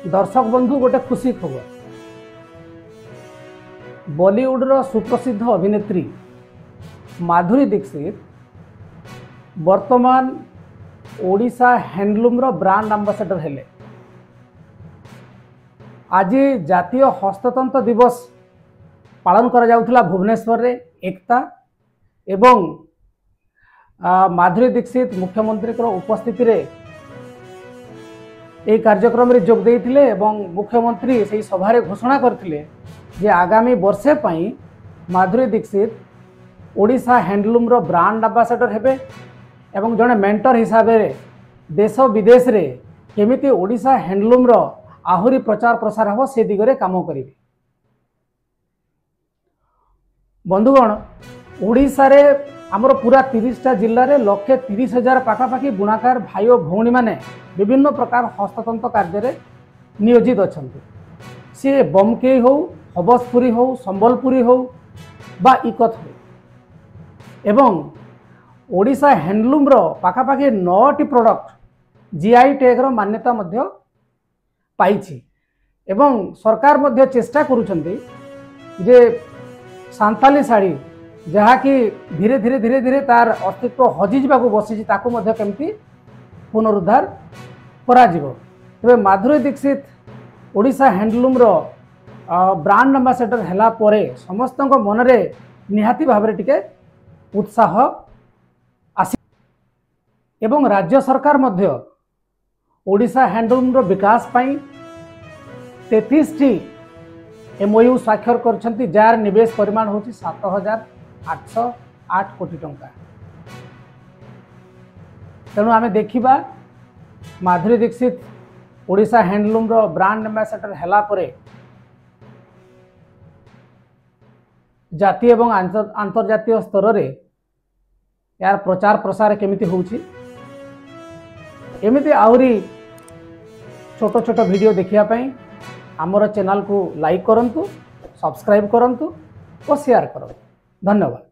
दर्शक बंधु गोटे खुशी खबर बॉलीवुड रो सुप्रसिद्ध अभिनेत्री माधुरी दीक्षित वर्तमान ओडिशा हैंडलूम रो ब्रांड एम्बेसडर हेले। आज जातीय हस्ततंत्र दिवस पालन करा जाउथला भुवनेश्वर रे एकता एवं माधुरी दीक्षित मुख्यमंत्री उपस्थिति रे এই कार्यक्रम रे जोग देइथिले एवं मुख्यमंत्री से सभा रे घोषणा करथिले जे आगामी वर्षे पई माधुरी दीक्षित ओडिशा हैंडलूम रो ब्रांड एम्बेसडर हेबे एवं जने मेंटर हिसाब रे देश विदेश रे केमिति ओडिशा हैंडलूम रो आहुरी प्रचार प्रसार हो से दिगरे काम करिवे। बंधुगण ओडिशा रे आमर पूरा 30टा जिल्ला रे 1,30,000 पाखापाखी बुणाकार भाई और भौणी माने विभिन्न प्रकार हस्ततंत्र कार्य रे नियोजित अछंती। सी बमके हो हबसपुरी हो संबलपुरी हो बा इकत हो एवं ओडिशा हैंडलूम रो पाखापाखी 9टी प्रोडक्ट जीआई टैग रो मान्यता मध्य पाइछि एवं सरकार मध्य चेष्टा करूछंती जे सांताली साड़ी जहाँ कि धीरे धीरे धीरे धीरे तार अस्तित्व हजि जावाक बसी ताकू मध्य केमती पुनरुद्धार करा जिवो। तबे माधुरी दीक्षित ओडिशा हैंडलूम रो ब्रांड एम्बेसडर हैला परे समस्तक मनरे निहाती भाव टिके उत्साह आसी एवं राज्य सरकार मध्य ओडिशा हैंडलूम रो विकास पाई 33टी एमओयू स्वाक्षर करछंती जार निवेश परिमाण होची 7,808 कोटी टंका। तेणु आमे देखिबा माधुरी दीक्षित ओडिशा हैंडलूम रो ब्रांड एम्बेसडर हैला परे जातीय एवं अंतर्जातीय स्तर रे यार प्रचार प्रसार केमिति होउची एमिति आउरी छोट छोट वीडियो देखिया पई आमर चैनल को लाइक करंतु, सब्सक्राइब करंतु और शेयर करंतु। धन्यवाद।